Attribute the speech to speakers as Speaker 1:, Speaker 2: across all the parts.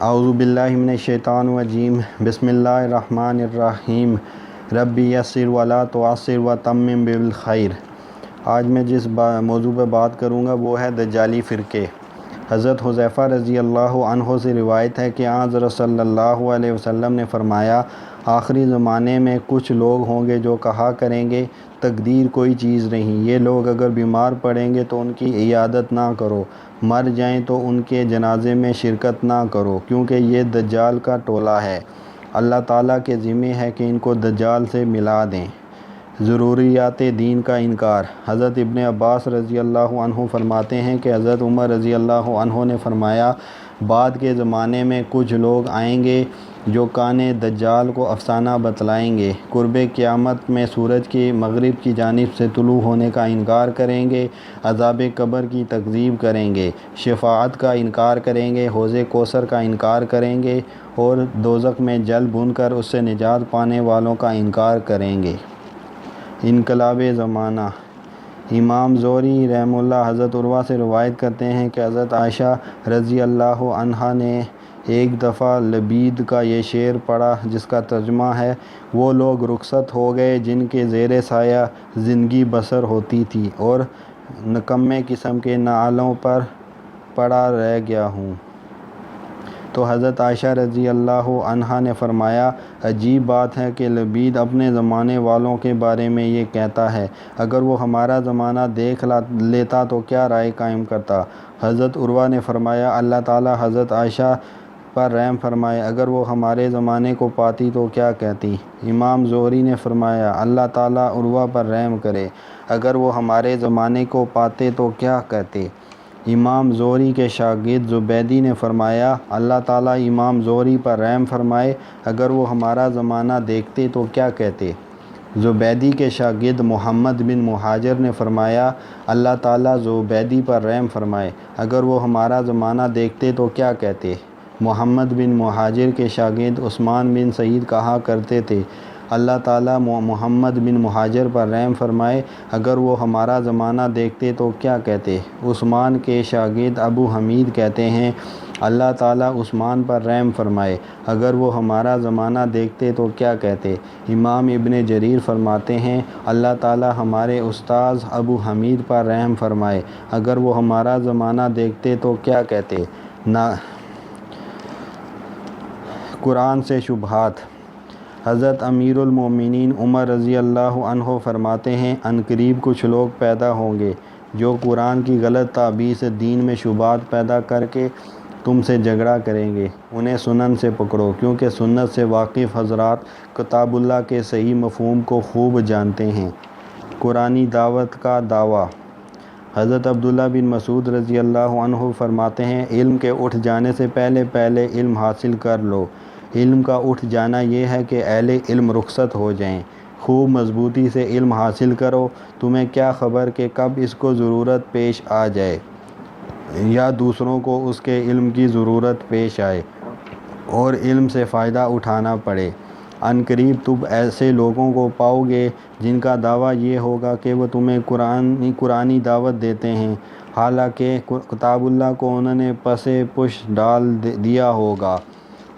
Speaker 1: اعوذ باللہ من الشیطان الرجیم بسم اللہ الرحمن الرحیم ربی یسر ولا تعسر وتمم بالخیر۔ آج میں جس موضوع پہ بات کروں گا وہ ہے دجالی فرقے۔ حضرت حذیفہ رضی اللہ عنہ سے روایت ہے کہ حضرت صلی اللہ علیہ وسلم نے فرمایا، آخری زمانے میں کچھ لوگ ہوں گے جو کہا کریں گے تقدیر کوئی چیز نہیں، یہ لوگ اگر بیمار پڑیں گے تو ان کی عیادت نہ کرو، مر جائیں تو ان کے جنازے میں شرکت نہ کرو، کیونکہ یہ دجال کا ٹولہ ہے۔ اللہ تعالیٰ کے ذمہ ہے کہ ان کو دجال سے ملا دیں۔ ضروریات دین کا انکار۔ حضرت ابن عباس رضی اللہ عنہ فرماتے ہیں کہ حضرت عمر رضی اللہ عنہ نے فرمایا، بعد کے زمانے میں کچھ لوگ آئیں گے جو کان دجال کو افسانہ بتلائیں گے، قرب قیامت میں سورج کی مغرب کی جانب سے طلوع ہونے کا انکار کریں گے، عذاب قبر کی تکذیب کریں گے، شفاعت کا انکار کریں گے، حوض کوثر کا انکار کریں گے اور دوزخ میں جل بھون کر اس سے نجات پانے والوں کا انکار کریں گے۔ انقلاب زمانہ۔ امام زہری رحمہ اللہ حضرت عروہ سے روایت کرتے ہیں کہ حضرت عائشہ رضی اللہ عنہا نے ایک دفعہ لبید کا یہ شعر پڑھا جس کا ترجمہ ہے، وہ لوگ رخصت ہو گئے جن کے زیر سایہ زندگی بسر ہوتی تھی اور نکمے قسم کے نعلوں پر پڑا رہ گیا ہوں۔ تو حضرت عائشہ رضی اللہ عنہا نے فرمایا، عجیب بات ہے کہ لبید اپنے زمانے والوں کے بارے میں یہ کہتا ہے، اگر وہ ہمارا زمانہ دیکھ لیتا تو کیا رائے قائم کرتا؟ حضرت عروہ نے فرمایا، اللہ تعالیٰ حضرت عائشہ پر رحم فرمائے، اگر وہ ہمارے زمانے کو پاتی تو کیا کہتی؟ امام زہری نے فرمایا، اللہ تعالیٰ عروہ پر رحم کرے، اگر وہ ہمارے زمانے کو پاتے تو کیا کہتے؟ امام زہری کے شاگرد زبیدی نے فرمایا، اللہ تعالیٰ امام زہری پر رحم فرمائے، اگر وہ ہمارا زمانہ دیکھتے تو کیا کہتے؟ زبیدی کے شاگرد محمد بن مہاجر نے فرمایا، اللہ تعالیٰ زبیدی پر رحم فرمائے، اگر وہ ہمارا زمانہ دیکھتے تو کیا کہتے؟ محمد بن مہاجر کے شاگرد عثمان بن سعید کہا کرتے تھے، اللہ تعالیٰ محمد بن مہاجر پر رحم فرمائے، اگر وہ ہمارا زمانہ دیکھتے تو کیا کہتے؟ عثمان کے شاگرد ابو حمید کہتے ہیں، اللہ تعالیٰ عثمان پر رحم فرمائے، اگر وہ ہمارا زمانہ دیکھتے تو کیا کہتے؟ امام ابن جریر فرماتے ہیں، اللہ تعالیٰ ہمارے استاذ ابو حمید پر رحم فرمائے، اگر وہ ہمارا زمانہ دیکھتے تو کیا کہتے؟ قرآن سے شبہات۔ حضرت امیر المومنین عمر رضی اللہ عنہ فرماتے ہیں، عنقریب کچھ لوگ پیدا ہوں گے جو قرآن کی غلط تعبیر سے دین میں شبہات پیدا کر کے تم سے جھگڑا کریں گے، انہیں سنن سے پکڑو، کیونکہ سنت سے واقف حضرات کتاب اللہ کے صحیح مفہوم کو خوب جانتے ہیں۔ قرآنی دعوت کا دعویٰ۔ حضرت عبداللہ بن مسعود رضی اللہ عنہ فرماتے ہیں، علم کے اٹھ جانے سے پہلے علم حاصل کر لو۔ علم کا اٹھ جانا یہ ہے کہ اہل علم رخصت ہو جائیں۔ خوب مضبوطی سے علم حاصل کرو، تمہیں کیا خبر کہ کب اس کو ضرورت پیش آ جائے یا دوسروں کو اس کے علم کی ضرورت پیش آئے اور علم سے فائدہ اٹھانا پڑے۔ عنقریب تم ایسے لوگوں کو پاؤ گے جن کا دعویٰ یہ ہوگا کہ وہ تمہیں قرآنی دعوت دیتے ہیں، حالانکہ کتاب اللہ کو انہوں نے پس پش ڈال دیا ہوگا۔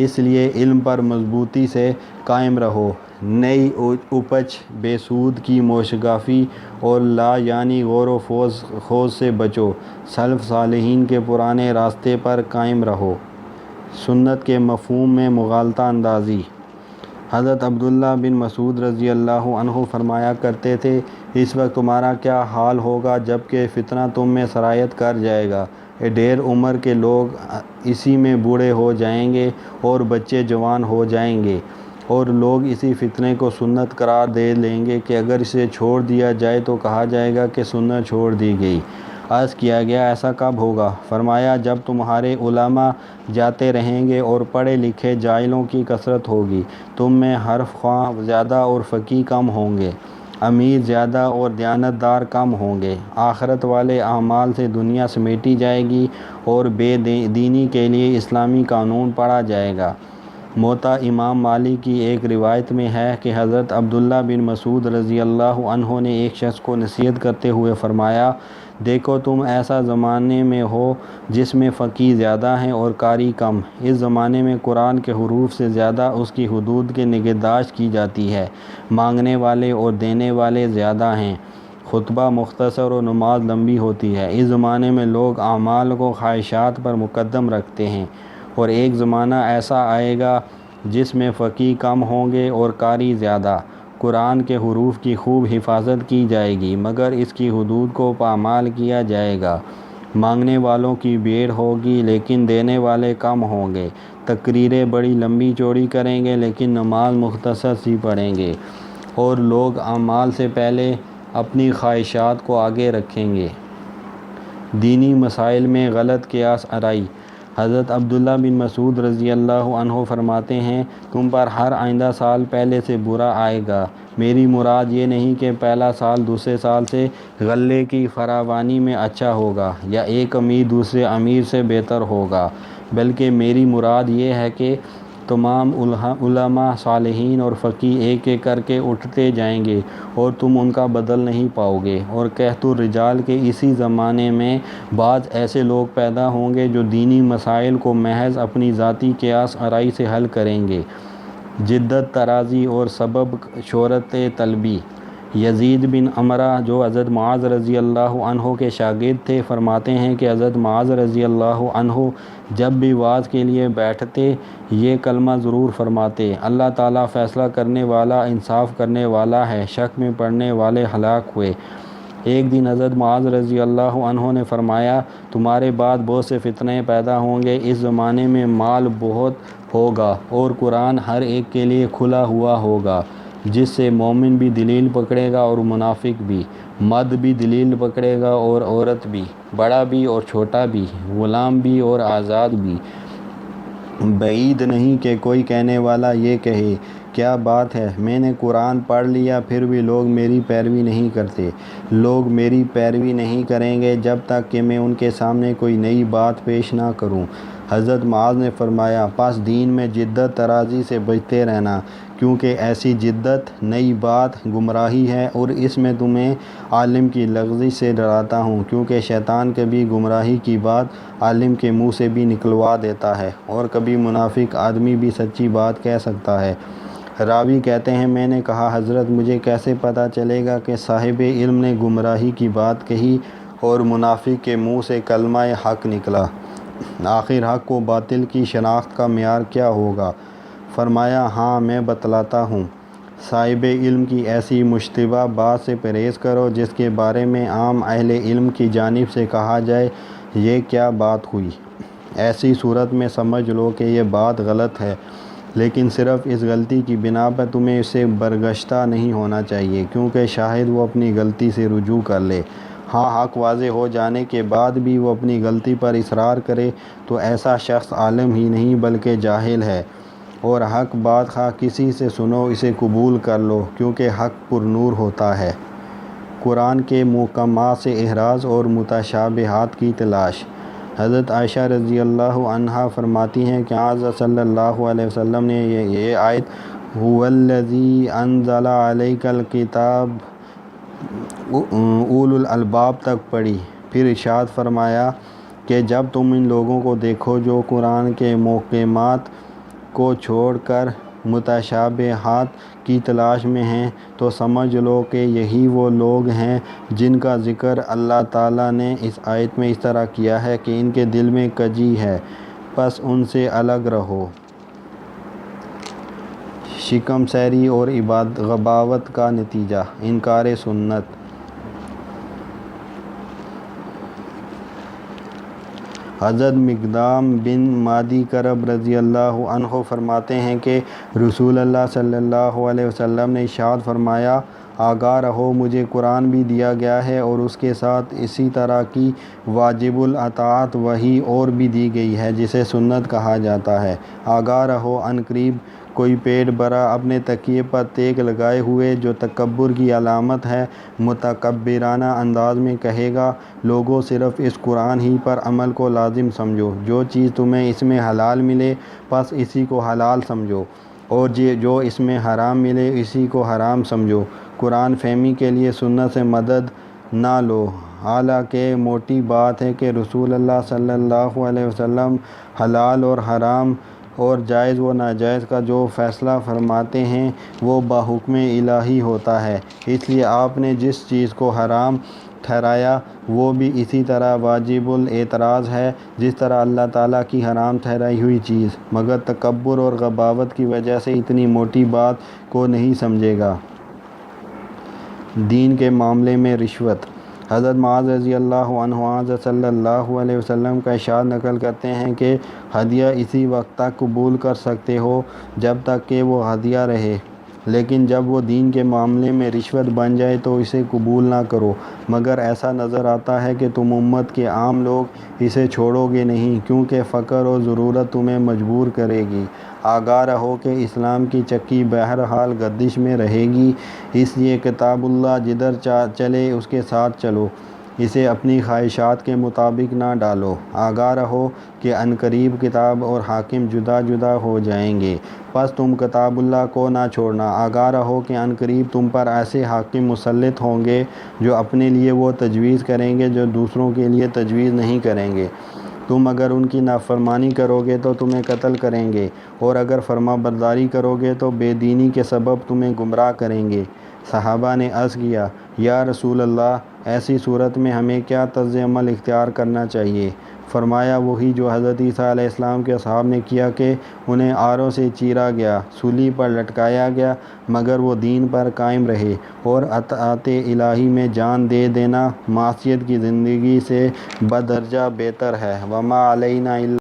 Speaker 1: اس لیے علم پر مضبوطی سے قائم رہو، نئی اپج، بے سود کی موشگافی اور لا یعنی غور و خوض سے بچو، سلف صالحین کے پرانے راستے پر قائم رہو۔ سنت کے مفہوم میں مغالطہ اندازی۔ حضرت عبداللہ بن مسعود رضی اللہ عنہ فرمایا کرتے تھے، اس وقت تمہارا کیا حال ہوگا جب کہ فتنہ تم میں سرایت کر جائے گا، ڈھیر عمر کے لوگ اسی میں بوڑھے ہو جائیں گے اور بچے جوان ہو جائیں گے، اور لوگ اسی فتنے کو سنت قرار دے لیں گے کہ اگر اسے چھوڑ دیا جائے تو کہا جائے گا کہ سنت چھوڑ دی گئی۔ عرض کیا گیا، ایسا کب ہوگا؟ فرمایا، جب تمہارے علماء جاتے رہیں گے اور پڑھے لکھے جاہلوں کی کثرت ہوگی، تم میں حرف خواں زیادہ اور فقیہ کم ہوں گے، امیر زیادہ اور دیانتدار کم ہوں گے، آخرت والے اعمال سے دنیا سمیٹی جائے گی اور بے دینی کے لیے اسلامی قانون پڑھا جائے گا۔ موطا امام مالک کی ایک روایت میں ہے کہ حضرت عبداللہ بن مسعود رضی اللہ عنہ نے ایک شخص کو نصیحت کرتے ہوئے فرمایا، دیکھو تم ایسا زمانے میں ہو جس میں فقیہ زیادہ ہیں اور قاری کم۔ اس زمانے میں قرآن کے حروف سے زیادہ اس کی حدود کی نگہداشت کی جاتی ہے، مانگنے والے اور دینے والے زیادہ ہیں، خطبہ مختصر اور نماز لمبی ہوتی ہے۔ اس زمانے میں لوگ اعمال کو خواہشات پر مقدم رکھتے ہیں، اور ایک زمانہ ایسا آئے گا جس میں فقیہ کم ہوں گے اور قاری زیادہ۔ قرآن کے حروف کی خوب حفاظت کی جائے گی، مگر اس کی حدود کو پامال کیا جائے گا۔ مانگنے والوں کی بھیڑ ہوگی لیکن دینے والے کم ہوں گے۔ تقریریں بڑی لمبی چوڑی کریں گے لیکن نماز مختصر سی پڑھیں گے، اور لوگ اعمال سے پہلے اپنی خواہشات کو آگے رکھیں گے۔ دینی مسائل میں غلط قیاس آرائی۔ حضرت عبداللہ بن مسعود رضی اللہ عنہ فرماتے ہیں، تم پر ہر آئندہ سال پہلے سے برا آئے گا۔ میری مراد یہ نہیں کہ پہلا سال دوسرے سال سے غلے کی فراوانی میں اچھا ہوگا یا ایک امیر دوسرے امیر سے بہتر ہوگا، بلکہ میری مراد یہ ہے کہ تمام علماء، صالحین اور فقیہ ایک ایک کر کے اٹھتے جائیں گے اور تم ان کا بدل نہیں پاؤ گے، اور قحط الرجال کے اسی زمانے میں بعض ایسے لوگ پیدا ہوں گے جو دینی مسائل کو محض اپنی ذاتی قیاس آرائی سے حل کریں گے۔ جدت ترازی اور سبب شہرت طلبی۔ یزید بن عمرہ جو حضرت معاذ رضی اللہ عنہ کے شاگرد تھے فرماتے ہیں کہ حضرت معاذ رضی اللہ عنہ جب بھی وعظ کے لیے بیٹھتے یہ کلمہ ضرور فرماتے، اللہ تعالیٰ فیصلہ کرنے والا، انصاف کرنے والا ہے، شک میں پڑنے والے ہلاک ہوئے۔ ایک دن حضرت معاذ رضی اللہ عنہ نے فرمایا، تمہارے بعد بہت سے فتنے پیدا ہوں گے، اس زمانے میں مال بہت ہوگا اور قرآن ہر ایک کے لیے کھلا ہوا ہوگا، جس سے مومن بھی دلیل پکڑے گا اور منافق بھی، مرد بھی دلیل پکڑے گا اور عورت بھی، بڑا بھی اور چھوٹا بھی، غلام بھی اور آزاد بھی۔ بعید نہیں کہ کوئی کہنے والا یہ کہے، کیا بات ہے، میں نے قرآن پڑھ لیا پھر بھی لوگ میری پیروی نہیں کرتے۔ لوگ میری پیروی نہیں کریں گے جب تک کہ میں ان کے سامنے کوئی نئی بات پیش نہ کروں۔ حضرت معاذ نے فرمایا، پس دین میں جدت ترازی سے بچتے رہنا، کیونکہ ایسی جدت نئی بات گمراہی ہے، اور اس میں تمہیں عالم کی لغزش سے ڈراتا ہوں، کیونکہ شیطان کبھی گمراہی کی بات عالم کے منہ سے بھی نکلوا دیتا ہے، اور کبھی منافق آدمی بھی سچی بات کہہ سکتا ہے۔ راوی کہتے ہیں، میں نے کہا، حضرت مجھے کیسے پتہ چلے گا کہ صاحب علم نے گمراہی کی بات کہی اور منافق کے منہ سے کلمہ حق نکلا؟ آخر حق و باطل کی شناخت کا معیار کیا ہوگا؟ فرمایا، ہاں میں بتلاتا ہوں۔ صاحب علم کی ایسی مشتبہ بات سے پرہیز کرو جس کے بارے میں عام اہل علم کی جانب سے کہا جائے، یہ کیا بات ہوئی؟ ایسی صورت میں سمجھ لو کہ یہ بات غلط ہے، لیکن صرف اس غلطی کی بنا پر تمہیں اس سے برگشتہ نہیں ہونا چاہیے، کیونکہ شاید وہ اپنی غلطی سے رجوع کر لے۔ ہاں، حق واضح ہو جانے کے بعد بھی وہ اپنی غلطی پر اصرار کرے تو ایسا شخص عالم ہی نہیں بلکہ جاہل ہے، اور حق بات خواہ کسی سے سنو اسے قبول کر لو، کیونکہ حق پر نور ہوتا ہے۔ قرآن کے محکمات سے احراز اور متشابہات کی تلاش۔ حضرت عائشہ رضی اللہ عنہا فرماتی ہیں کہ حضرت صلی اللہ علیہ وسلم نے یہ آیت هو الذی انزل علیک الکتاب اولو الالباب تک پڑھی، پھر ارشاد فرمایا کہ جب تم ان لوگوں کو دیکھو جو قرآن کے محکمات کو چھوڑ کر متشابہات کی تلاش میں ہیں، تو سمجھ لو کہ یہی وہ لوگ ہیں جن کا ذکر اللہ تعالیٰ نے اس آیت میں اس طرح کیا ہے کہ ان کے دل میں کجی ہے، پس ان سے الگ رہو۔ شکم سیری اور غباوت کا نتیجہ، انکار سنت۔ حضرت مقدام بن مادی کرب رضی اللہ عنہ فرماتے ہیں کہ رسول اللہ صلی اللہ علیہ وسلم نے ارشاد فرمایا، آگاہ رہو، مجھے قرآن بھی دیا گیا ہے اور اس کے ساتھ اسی طرح کی واجب الاطاعت وحی اور بھی دی گئی ہے جسے سنت کہا جاتا ہے۔ آگاہ رہو، عن قریب کوئی پیٹ برا اپنے تکیے پر تیگ لگائے ہوئے، جو تکبر کی علامت ہے، متکبرانہ انداز میں کہے گا، لوگوں صرف اس قرآن ہی پر عمل کو لازم سمجھو، جو چیز تمہیں اس میں حلال ملے بس اسی کو حلال سمجھو، اور جو اس میں حرام ملے اسی کو حرام سمجھو۔ قرآن فہمی کے لیے سنت سے مدد نہ لو، حالانکہ موٹی بات ہے کہ رسول اللہ صلی اللہ علیہ وسلم حلال اور حرام اور جائز و ناجائز کا جو فیصلہ فرماتے ہیں وہ بحکم الہی ہوتا ہے۔ اس لیے آپ نے جس چیز کو حرام ٹھہرایا وہ بھی اسی طرح واجب الاعتراض ہے جس طرح اللہ تعالیٰ کی حرام ٹھہرائی ہوئی چیز، مگر تکبر اور غباوت کی وجہ سے اتنی موٹی بات کو نہیں سمجھے گا۔ دین کے معاملے میں رشوت۔ حضرت معاذ رضی اللہ عنہ حضرت صلی اللہ علیہ وسلم کا ارشاد نقل کرتے ہیں کہ ہدیہ اسی وقت تک قبول کر سکتے ہو جب تک کہ وہ ہدیہ رہے، لیکن جب وہ دین کے معاملے میں رشوت بن جائے تو اسے قبول نہ کرو، مگر ایسا نظر آتا ہے کہ تم امت کے عام لوگ اسے چھوڑو گے نہیں، کیونکہ فقر اور ضرورت تمہیں مجبور کرے گی۔ آگاہ رہو کہ اسلام کی چکی بہرحال گردش میں رہے گی، اس لیے کتاب اللہ جدھر چلے اس کے ساتھ چلو، اسے اپنی خواہشات کے مطابق نہ ڈالو۔ آگاہ رہو کہ عنقریب کتاب اور حاکم جدا جدا ہو جائیں گے، پس تم کتاب اللہ کو نہ چھوڑنا۔ آگاہ رہو کہ عنقریب تم پر ایسے حاکم مسلط ہوں گے جو اپنے لیے وہ تجویز کریں گے جو دوسروں کے لیے تجویز نہیں کریں گے۔ تم اگر ان کی نافرمانی کرو گے تو تمہیں قتل کریں گے، اور اگر فرما برداری کرو گے تو بے دینی کے سبب تمہیں گمراہ کریں گے۔ صحابہ نے عرض کیا، یا رسول اللہ، ایسی صورت میں ہمیں کیا طرز عمل اختیار کرنا چاہیے؟ فرمایا، وہی جو حضرت عیسیٰ علیہ السلام کے اصحاب نے کیا کہ انہیں آروں سے چیرا گیا، سولی پر لٹکایا گیا، مگر وہ دین پر قائم رہے، اور اطاعت الہی میں جان دے دینا معصیت کی زندگی سے بدرجہ بہتر ہے۔ وما علینا الا